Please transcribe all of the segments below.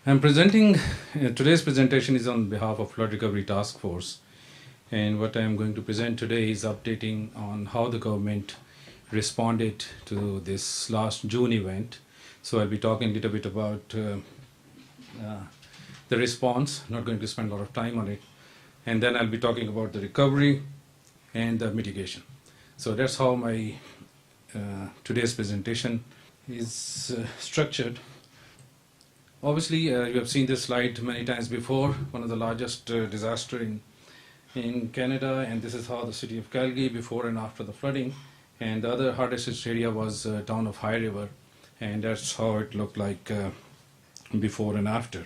I'm presenting, today's presentation is on behalf of Flood Recovery Task Force, and what I'm going to present today is updating on how the government responded to this last June event. So I'll be talking a little bit about the response, not going to spend a lot of time on it, and then I'll be talking about the recovery and the mitigation. So that's how my today's presentation is structured. Obviously, you have seen this slide many times before, one of the largest disaster in Canada, and this is how the city of Calgary before and after the flooding. And the other hardest hit area was town of High River, and that's how it looked like before and after.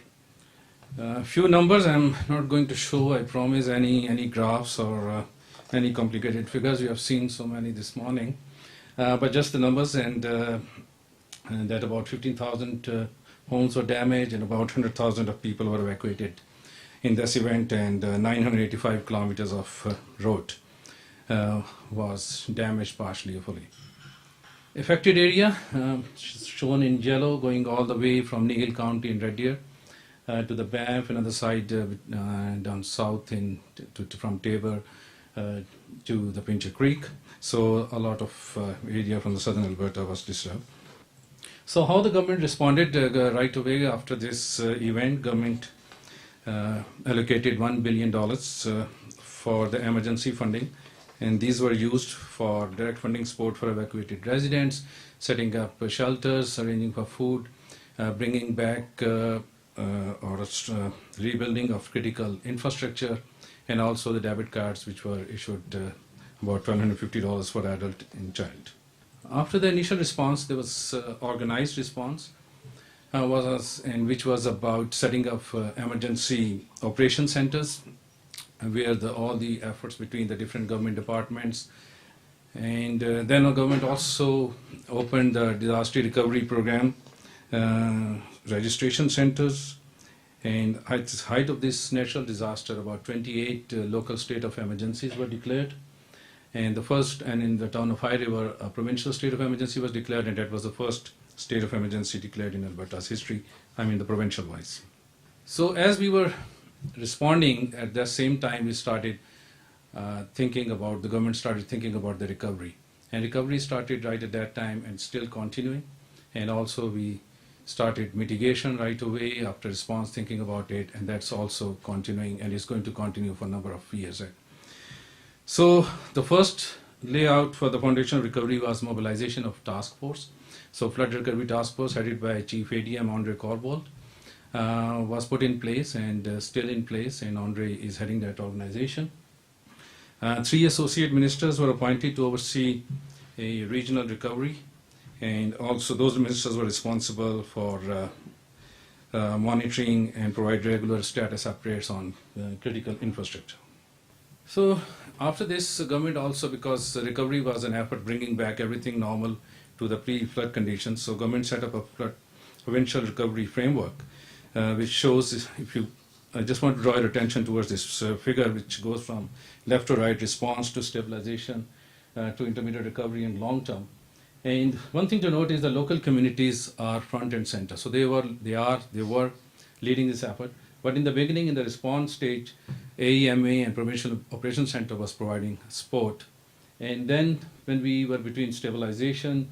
Few numbers. I'm not going to show, I promise, any graphs or any complicated figures. You have seen so many this morning, but just the numbers, and that about 15,000 homes were damaged, and about 100,000 of people were evacuated in this event, and 985 kilometers of road was damaged partially or fully. Affected area shown in yellow, going all the way from Neil County in Red Deer to the Banff, another side down south from Tabor to the Pincher Creek. So a lot of area from the southern Alberta was disturbed. So how the government responded right away after this event, government allocated $1 billion for the emergency funding, and these were used for direct funding support for evacuated residents, setting up shelters, arranging for food, bringing back rebuilding of critical infrastructure, and also the debit cards which were issued about $1,250 for adult and child. After the initial response, there was organized response, which was about setting up emergency operation centers, where all the efforts between the different government departments, and then the government also opened the disaster recovery program registration centers. And at the height of this natural disaster, about 28 local state of emergencies were declared. And in the town of High River, a provincial state of emergency was declared, and that was the first state of emergency declared in Alberta's history, the provincial wise. So as we were responding, at the same time we started the government started thinking about the recovery. And recovery started right at that time and still continuing. And also we started mitigation right away after response, thinking about it, and that's also continuing and is going to continue for a number of years. So the first layout for the foundation recovery was mobilization of task force. So Flood Recovery Task Force, headed by Chief ADM Andre Corbold, was put in place and still in place, and Andre is heading that organization. 3 associate ministers were appointed to oversee a regional recovery, and also those ministers were responsible for monitoring and provide regular status updates on critical infrastructure. So after this, government also, because recovery was an effort bringing back everything normal to the pre-flood conditions, so government set up a provincial recovery framework, which shows, I just want to draw your attention towards this figure, which goes from left to right: response to stabilization to intermediate recovery and long term. And one thing to note is the local communities are front and center. So they were leading this effort. But in the beginning, in the response stage, AEMA and Provincial Operations Center was providing support. And then when we were between stabilization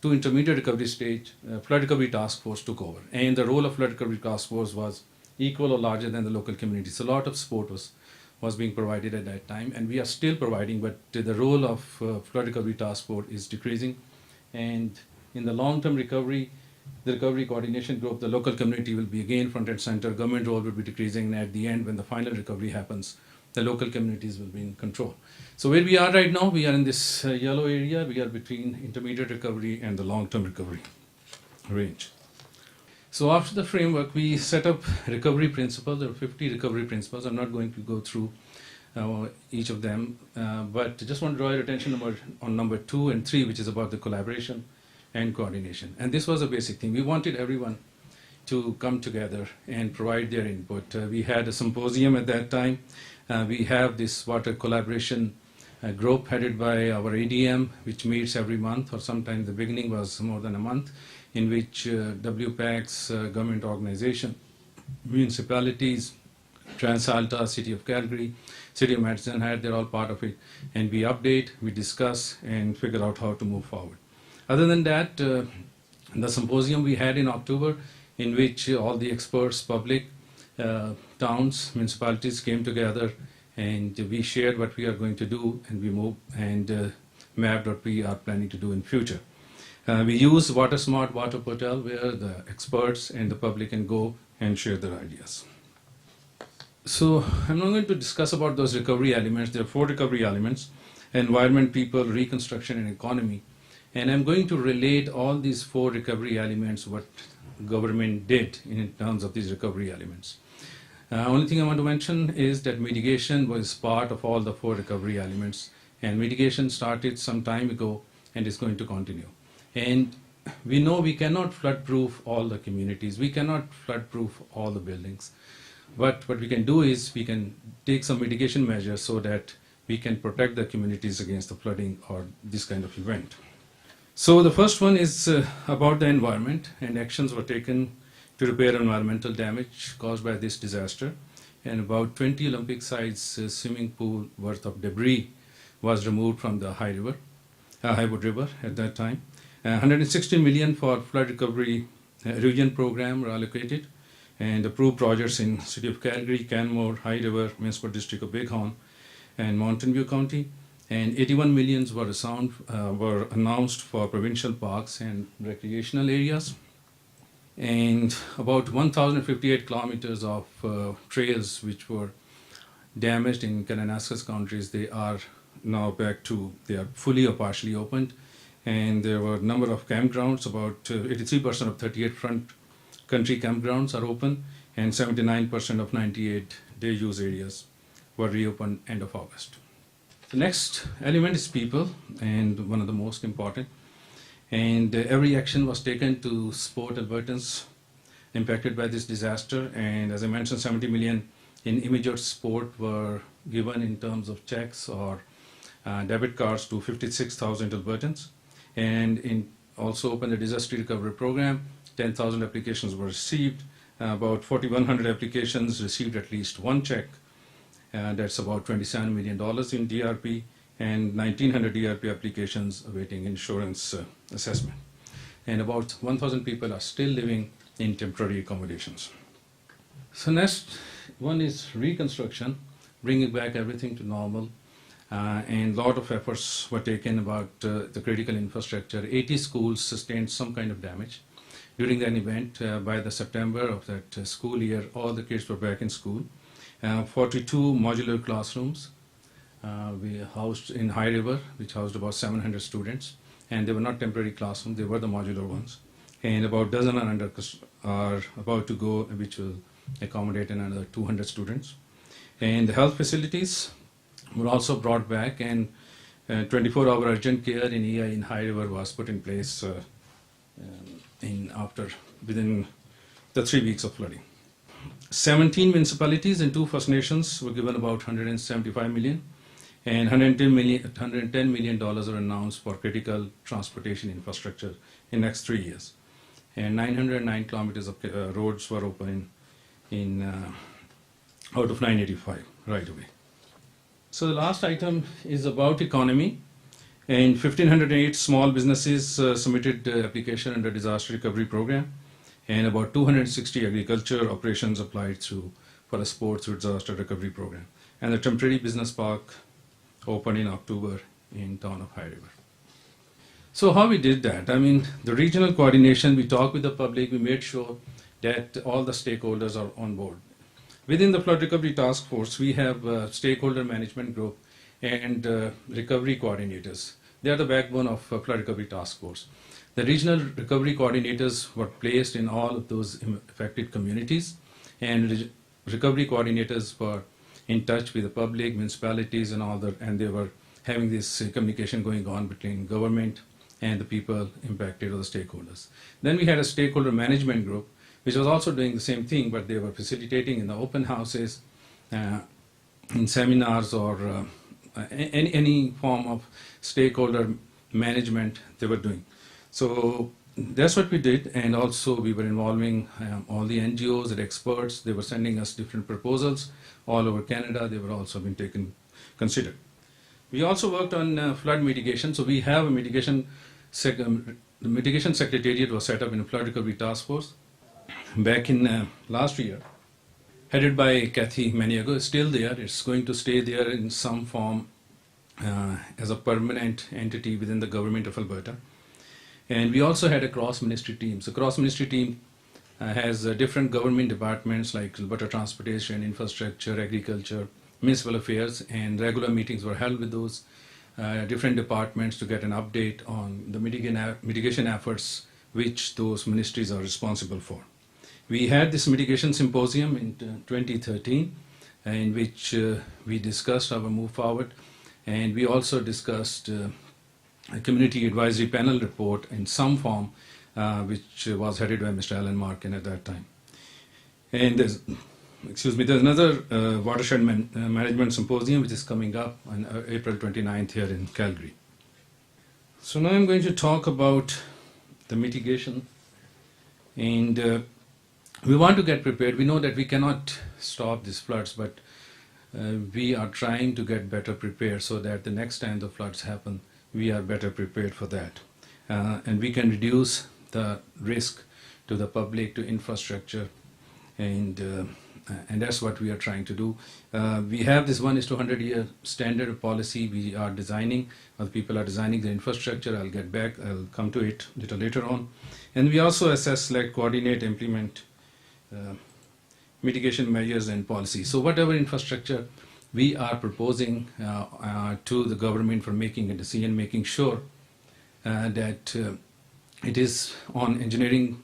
to intermediate recovery stage, Flood Recovery Task Force took over. And the role of Flood Recovery Task Force was equal or larger than the local communities. So a lot of support was being provided at that time. And we are still providing, but the role of Flood Recovery Task Force is decreasing. And in the long-term recovery, the recovery coordination group, the local community will be again front and center, government role will be decreasing, and at the end, when the final recovery happens, the local communities will be in control. So where we are right now, we are in this yellow area. We are between intermediate recovery and the long-term recovery range. So after the framework, we set up recovery principles. There are 50 recovery principles. I'm not going to go through each of them, but just want to draw your attention on number 2 and 3, which is about the collaboration and coordination. And this was a basic thing. We wanted everyone to come together and provide their input. We had a symposium at that time. We have this water collaboration group headed by our ADM, which meets every month, or sometimes the beginning was more than a month, in which WPAC's government organization municipalities, TransAlta, City of Calgary, City of Medicine Hat, they're all part of it. And we update, we discuss, and figure out how to move forward. Other than that, the symposium we had in October, in which all the experts, public, towns, municipalities came together, and we shared what we are going to do, and we moved and mapped what we are planning to do in future. We use Water Smart Water Portal, where the experts and the public can go and share their ideas. So I'm not going to discuss about those recovery elements. There are 4 recovery elements: environment, people, reconstruction, and economy. And I'm going to relate all these 4 recovery elements, what government did in terms of these recovery elements. Only thing I want to mention is that mitigation was part of all the 4 recovery elements. And mitigation started some time ago and is going to continue. And we know we cannot flood-proof all the communities. We cannot flood-proof all the buildings. But what we can do is we can take some mitigation measures so that we can protect the communities against the flooding or this kind of event. So the first one is about the environment, and actions were taken to repair environmental damage caused by this disaster. And about 20 Olympic-sized swimming pool worth of debris was removed from the Highwood River at that time. 160 million for flood recovery erosion program were allocated, and approved projects in City of Calgary, Canmore, High River, Municipal District of Bighorn, and Mountain View County. And 81 millions were announced for provincial parks and recreational areas. And about 1,058 kilometers of trails which were damaged in Kananaskis counties, they are now they are fully or partially opened. And there were a number of campgrounds, about 83% of 38 front country campgrounds are open, and 79% of 98 day use areas were reopened end of August. The next element is people, and one of the most important. And every action was taken to support Albertans impacted by this disaster. And as I mentioned, 70 million in immediate support were given in terms of checks or debit cards to 56,000 Albertans. And also opened a disaster recovery program. 10,000 applications were received. About 4,100 applications received at least one check. That's about $27 million in DRP, and 1,900 DRP applications awaiting insurance assessment. And about 1,000 people are still living in temporary accommodations. So next one is reconstruction, bringing back everything to normal. And a lot of efforts were taken about the critical infrastructure. 80 schools sustained some kind of damage. During that event, by the September of that school year, all the kids were back in school. 42 modular classrooms we housed in High River, which housed about 700 students. And they were not temporary classrooms, they were the modular ones. And about a dozen are about to go, which will accommodate another 200 students. And the health facilities were also brought back, and 24-hour urgent care in EI in High River was put in place within the 3 weeks of flooding. 17 municipalities and 2 First Nations were given about 175 million, and $110 million are announced for critical transportation infrastructure in next 3 years. And 909 kilometers of roads were open out of 985 right away. So the last item is about economy, and 1,508 small businesses submitted application under disaster recovery program, and about 260 agriculture operations applied for a support through disaster recovery program. And the temporary business park opened in October in town of High River. So how we did that? I mean, the regional coordination, we talked with the public, we made sure that all the stakeholders are on board. Within the Flood Recovery Task Force, we have a stakeholder management group and recovery coordinators. They are the backbone of Flood Recovery Task Force. The regional recovery coordinators were placed in all of those affected communities, and recovery coordinators were in touch with the public, municipalities, and all that, and they were having this communication going on between government and the people impacted or the stakeholders. Then we had a stakeholder management group, which was also doing the same thing, but they were facilitating in the open houses, in seminars, or any form of stakeholder management they were doing. So that's what we did, and also we were involving all the NGOs and experts. They were sending us different proposals all over Canada. They were also being considered. We also worked on flood mitigation. So we have a mitigation, the mitigation secretariat was set up in a flood recovery task force back in last year, headed by Kathy Maniago. It's still there. It's going to stay there in some form as a permanent entity within the government of Alberta. And we also had a cross-ministry team. So cross-ministry team has different government departments like Alberta Transportation, Infrastructure, Agriculture, Municipal Affairs, and regular meetings were held with those different departments to get an update on the mitigation efforts which those ministries are responsible for. We had this mitigation symposium in 2013 in which we discussed our move forward, and we also discussed a community advisory panel report in some form, which was headed by Mr. Alan Markin at that time. And there's another watershed management symposium which is coming up on April 29th here in Calgary. So now I'm going to talk about the mitigation, and we want to get prepared. We know that we cannot stop these floods, but we are trying to get better prepared so that the next time the floods happen, we are better prepared for that. And we can reduce the risk to the public, to infrastructure, and that's what we are trying to do. We have this 1:100 year standard policy we are designing. Other people are designing the infrastructure. I'll come to it a little later on. And we also assess, select, coordinate, implement mitigation measures and policies. So whatever infrastructure we are proposing to the government for making a decision, making sure that it is on engineering,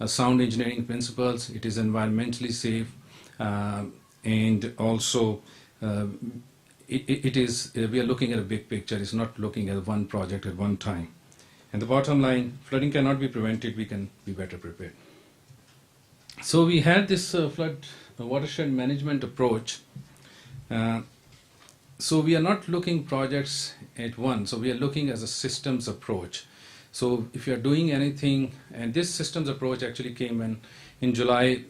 sound engineering principles, it is environmentally safe, and also we are looking at a big picture. It's not looking at one project at one time. And the bottom line, flooding cannot be prevented. We can be better prepared. So we had this flood watershed management approach. So we are not looking projects at once. So we are looking as a systems approach. So if you are doing anything, and this systems approach actually came in July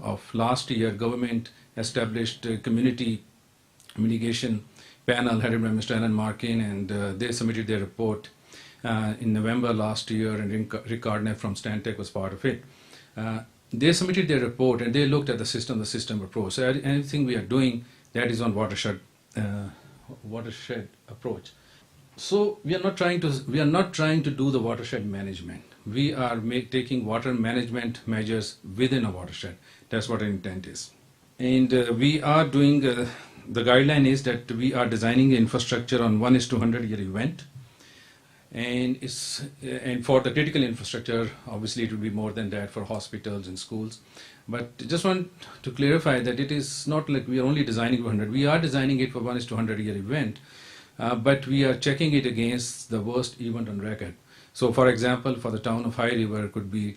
of last year, government established a community mitigation panel headed by Mr. Alan Markin, and they submitted their report in November last year, and Rick Gardner from Stantec was part of it. They submitted their report and they looked at the system approach. So anything we are doing, that is on watershed approach. So we are not trying to do the watershed management. We are taking water management measures within a watershed. That's what our intent is. And we are doing the guideline is that we are designing the infrastructure on 1:100 year event. And for the critical infrastructure, obviously it will be more than that for hospitals and schools. But just want to clarify that it is not like we are only designing for 100. We are designing it for 1:100 year event, but we are checking it against the worst event on record. So, for example, for the town of High River, it could be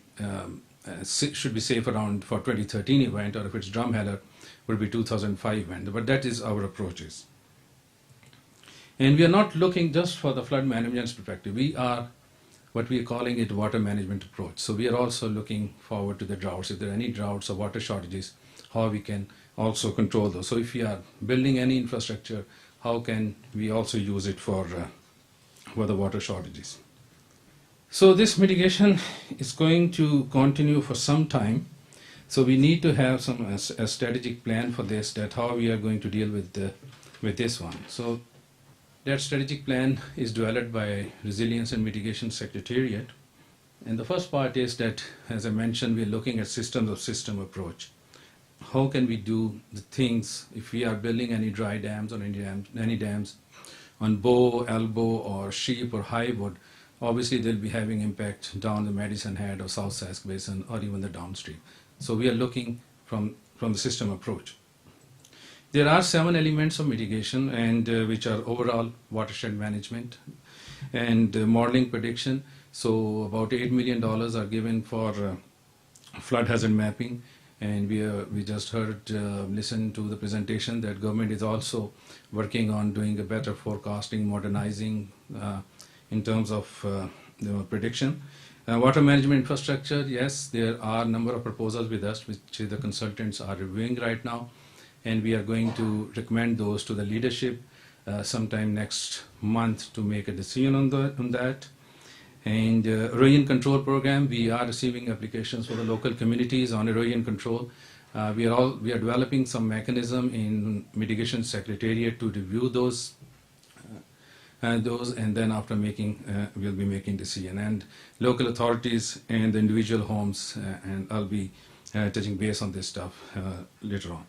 should be safe around for 2013 event, or if it's Drumheller, would be 2005 event. But that is our approaches. And we are not looking just for the flood management perspective. We are what we are calling it water management approach. So we are also looking forward to the droughts. If there are any droughts or water shortages, how we can also control those. So if we are building any infrastructure, how can we also use it for the water shortages? So this mitigation is going to continue for some time. So we need to have a strategic plan for this, that how we are going to deal with this one. So that strategic plan is developed by Resilience and Mitigation Secretariat. And the first part is that, as I mentioned, we're looking at system approach. How can we do the things if we are building any dry dams or any dams on Bow, Elbow, or Sheep or Highwood? Obviously, they'll be having impact down the Medicine Head or South Sask Basin or even the downstream. So we are looking from the system approach. There are 7 elements of mitigation, and which are overall watershed management and modeling prediction. So about $8 million are given for flood hazard mapping, and we just listened to the presentation that government is also working on doing a better forecasting, modernizing in terms of prediction. Water management infrastructure, yes, there are a number of proposals with us which the consultants are reviewing right now, and we are going to recommend those to the leadership sometime next month to make a decision on that. And erosion control program, we are receiving applications for the local communities on erosion control. We are developing some mechanism in mitigation secretariat to review those, and then after we'll be making decision. And local authorities and the individual homes, and I'll be touching base on this stuff later on.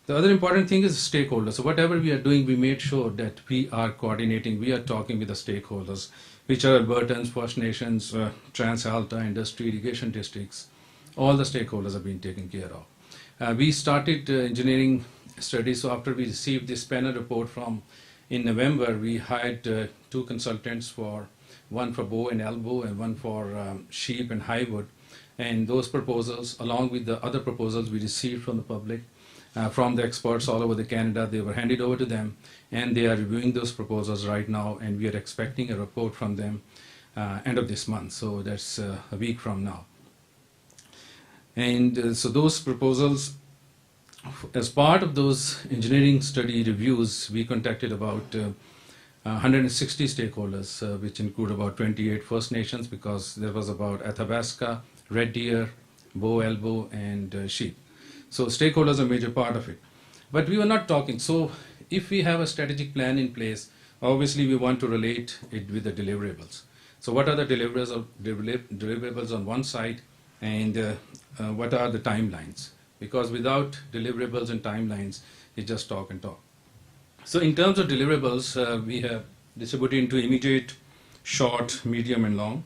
The other important thing is stakeholders. So whatever we are doing, we made sure that we are coordinating, we are talking with the stakeholders, which are Albertans, First Nations, Trans-Alta, industry, irrigation districts. All the stakeholders have been taken care of. We started engineering studies. So after we received this panel report in November, we hired 2 consultants, one for bow and elbow and one for sheep and highwood. And those proposals, along with the other proposals we received from the public, from the experts all over the Canada, they were handed over to them, and they are reviewing those proposals right now, and we are expecting a report from them end of this month. So that's a week from now. And so those proposals, as part of those engineering study reviews, we contacted about 160 stakeholders, which include about 28 First Nations, because there was about Athabasca, red deer, bow, elbow, and sheep. So stakeholders are a major part of it. But we were not talking. So if we have a strategic plan in place, obviously we want to relate it with the deliverables. So what are the deliverables on one side, and what are the timelines? Because without deliverables and timelines, it's just talk and talk. So in terms of deliverables, we have distributed into immediate, short, medium, and long.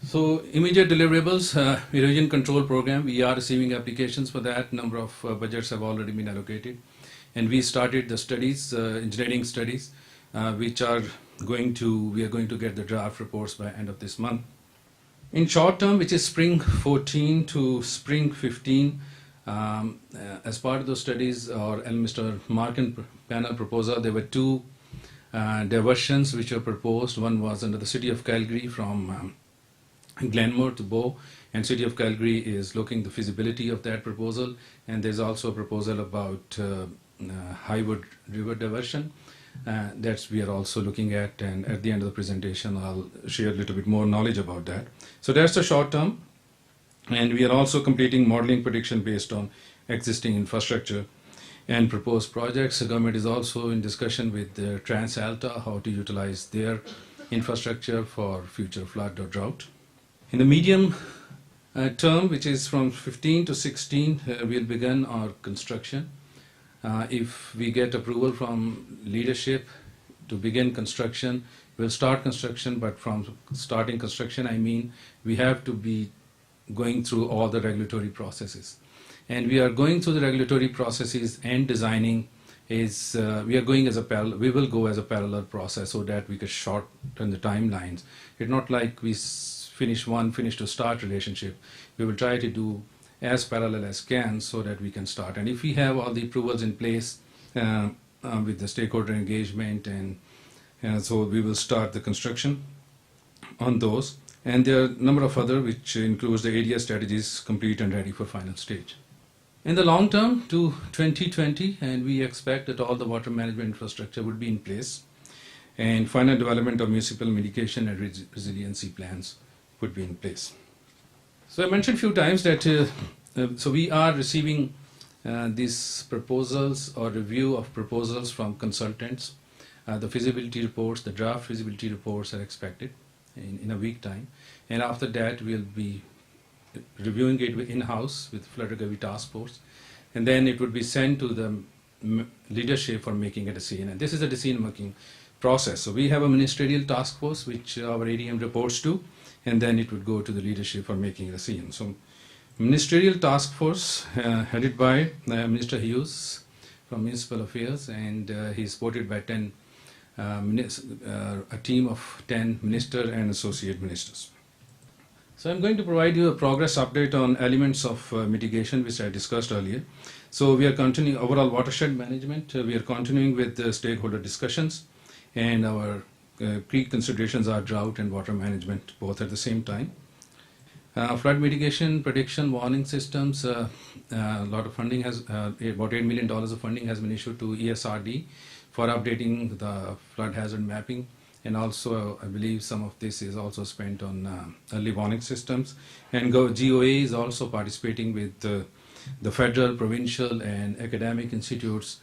So immediate deliverables, erosion control program, we are receiving applications for that. Number of budgets have already been allocated. And we started the studies, engineering studies, which we are going to get the draft reports by end of this month. In short term, which is spring 14 to spring 15, as part of those studies, or Mr. Markin panel proposal, there were 2 diversions which were proposed. One was under the City of Calgary from Glenmore to Bow, and City of Calgary is looking the feasibility of that proposal. And there's also a proposal about Highwood River diversion that we are also looking at, and at the end of the presentation I'll share a little bit more knowledge about that. So that's the short term, and we are also completing modeling prediction based on existing infrastructure and proposed projects. The government is also in discussion with Trans-Alta how to utilize their infrastructure for future flood or drought. In the medium term, which is from 15 to 16, we'll begin our construction. If we get approval from leadership to begin construction, we'll start construction, but from starting construction, I mean we have to be going through all the regulatory processes. And we are going through the regulatory processes and designing we will go as a parallel process so that we can shorten the timelines. It's not like we finish to start relationship. We will try to do as parallel as can so that we can start. And if we have all the approvals in place with the stakeholder engagement, and so we will start the construction on those. And there are a number of other which includes the area strategies complete and ready for final stage. In the long term to 2020, and we expect that all the water management infrastructure would be in place, and final development of municipal mitigation and resiliency plans would be in place. So I mentioned a few times that so we are receiving these proposals or review of proposals from consultants. The feasibility reports, the draft feasibility reports are expected in a week time, and after that we'll be reviewing it in-house with Flood Recovery Task Force, and then it would be sent to the leadership for making a decision. And this is a decision-making process. So we have a ministerial task force which our ADM reports to, and then it would go to the leadership for making a decision. So ministerial task force headed by Minister Hughes from Municipal Affairs, and he's supported by a team of 10 minister and associate ministers. So I'm going to provide you a progress update on elements of mitigation which I discussed earlier. So we are continuing overall watershed management. We are continuing with the stakeholder discussions, and our key considerations are drought and water management, both at the same time. Flood mitigation, prediction, warning systems, a lot of funding has, about $8 million of funding has been issued to ESRD for updating the flood hazard mapping. And also, I believe some of this is also spent on early warning systems. And GOA is also participating with the federal, provincial, and academic institutes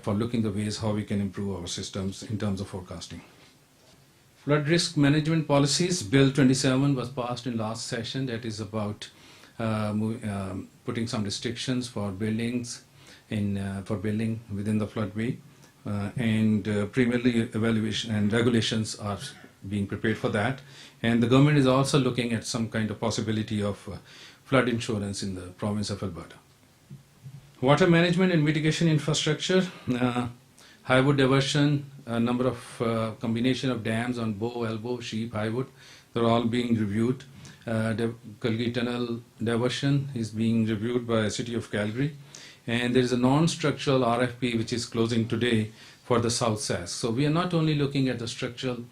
for looking the ways how we can improve our systems in terms of forecasting. Flood risk management policies, Bill 27 was passed in last session. That is about putting some restrictions for buildings for building within the floodway. Primarily evaluation and regulations are being prepared for that. And the government is also looking at some kind of possibility of flood insurance in the province of Alberta. Water management and mitigation infrastructure, highwood diversion, a number of combination of dams on Bow, Elbow, Sheep, Highwood, they're all being reviewed. The Calgary Tunnel diversion is being reviewed by the City of Calgary. And there is a non-structural RFP which is closing today for the South Sask. So we are not only looking at the structural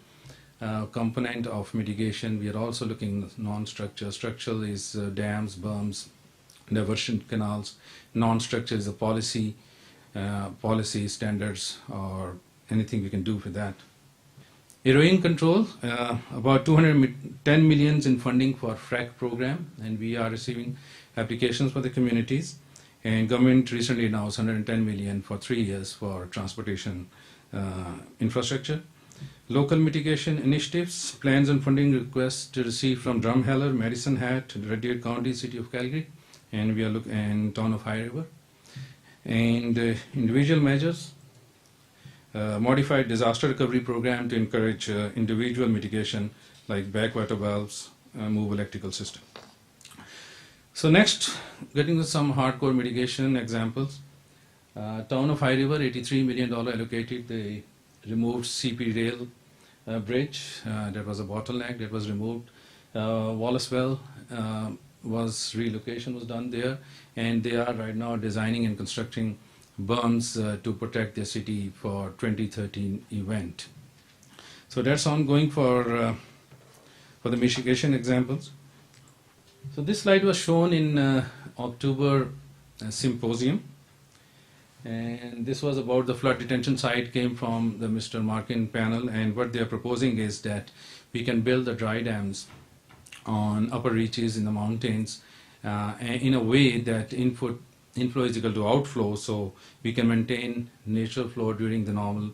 component of mitigation, we are also looking at non-structural. Structural is dams, berms, diversion canals. Non-structural is the policy standards or anything we can do for that. Erosion control, about 210 million in funding for FRAC program, and we are receiving applications for the communities. And government recently announced 110 million for 3 years for transportation infrastructure. Local mitigation initiatives, plans and funding requests to receive from Drumheller, Medicine Hat, Red Deer County, City of Calgary, and we are and Town of High River. And individual measures, modified disaster recovery program to encourage individual mitigation like backwater valves, move electrical system. So next, getting to some hardcore mitigation examples. Town of High River, $83 million allocated. They removed CP rail bridge. That was a bottleneck that was removed. Wallacewell relocation was done there, and they are right now designing and constructing berms to protect their city for 2013 event. So that's ongoing for the mitigation examples. So this slide was shown in October symposium, and this was about the flood detention site, came from the Mr. Markin panel, and what they are proposing is that we can build the dry dams on upper reaches in the mountains in a way that inflow is equal to outflow, so we can maintain natural flow during the normal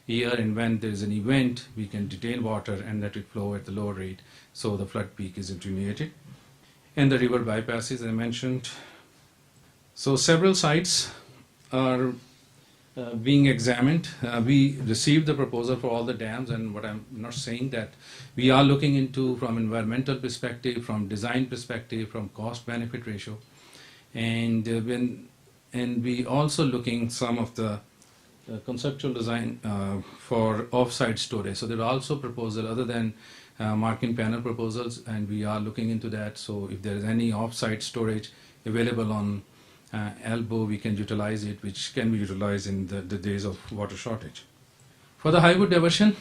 year, and when there is an event we can detain water and let it flow at the lower rate, so the flood peak is attenuated. And the river bypasses I mentioned. So several sites are being examined. We received the proposal for all the dams, and what I'm not saying that we are looking into from environmental perspective, from design perspective, from cost benefit ratio, and we also looking some of the conceptual design for off-site storage. So there are also proposals other than Markin panel proposals, and we are looking into that. So if there is any off-site storage available on Elbow, we can utilize it, which can be utilized in the days of water shortage. For the highwood diversion,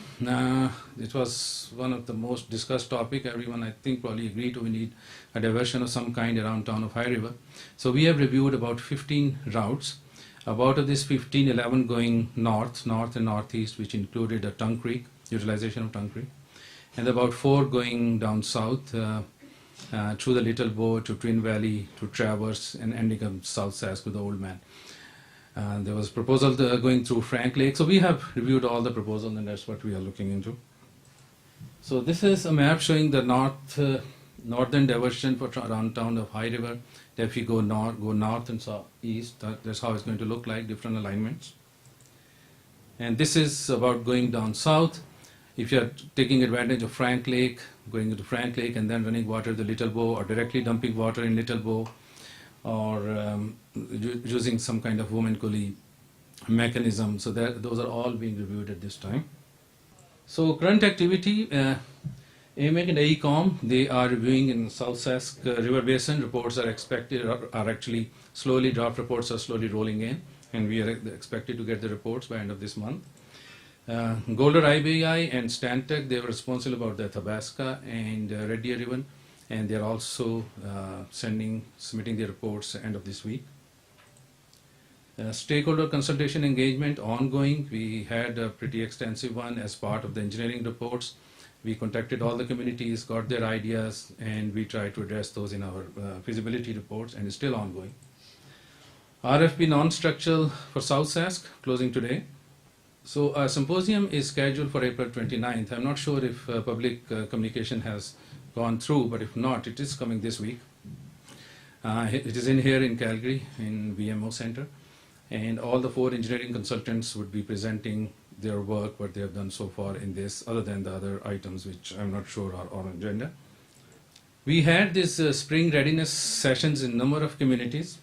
it was one of the most discussed topic. Everyone, I think, probably agreed we need a diversion of some kind around town of High River. So we have reviewed about 15 routes. About of this 15, 11 going north and northeast, which included a Tongue Creek, utilization of Tongue Creek, and about 4 going down south through the Little Bow to Twin Valley to Traverse and ending up South Sask with the Old Man. There was proposal going through Frank Lake. So we have reviewed all the proposals, and that's what we are looking into. So this is a map showing the northern diversion for around town of High River. If you go north and east, that's how it's going to look like, different alignments. And this is about going down south. If you're taking advantage of Frank Lake, going into Frank Lake and then running water to the Little Bow, or directly dumping water in Little Bow, or using some kind of woman gully mechanism. So those are all being reviewed at this time. So current activity, AMEC and AECOM, they are reviewing in South Sask River Basin. Reports are expected, are actually slowly, draft reports are slowly rolling in, and we are expected to get the reports by end of this month. Golder IBI and Stantec, they were responsible about the Athabasca and Red Deer River, and they're also submitting their reports end of this week. Stakeholder consultation engagement ongoing. We had a pretty extensive one as part of the engineering reports. We contacted all the communities, got their ideas, and we tried to address those in our feasibility reports, and it's still ongoing. RFP non-structural for South Sask, closing today. So a symposium is scheduled for April 29th. I'm not sure if public communication has gone through, but if not, it is coming this week. It is in here in Calgary, in VMO Center. And all the 4 engineering consultants would be presenting their work, what they have done so far in this, other than the other items which I'm not sure are on agenda. We had these spring readiness sessions in a number of communities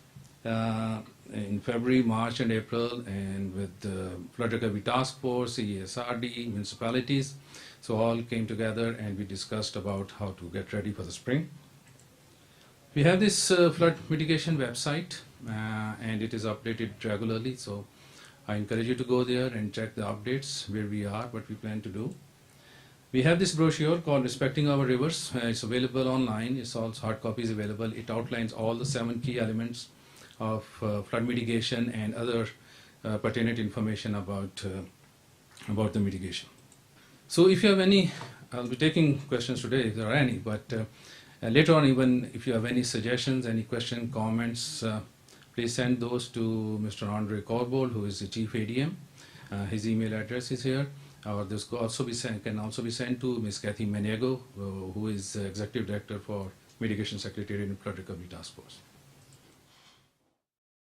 in February, March, and April, and with the Flood Recovery Task Force, CSRD, municipalities. So all came together and we discussed about how to get ready for the spring. We have this flood mitigation website and it is updated regularly. So I encourage you to go there and check the updates, where we are, what we plan to do. We have this brochure called Respecting Our Rivers. It's available online. It's also hard copies available. It outlines all the 7 key elements of flood mitigation and other pertinent information about the mitigation. So if you have any, I'll be taking questions today if there are any, but later on, even if you have any suggestions, any questions, comments, please send those to Mr. Andre Corbold, who is the Chief ADM. His email address is here. Or this can also be sent to Ms. Kathy Maniego, who is Executive Director for Mitigation Secretariat and Flood Recovery Task Force.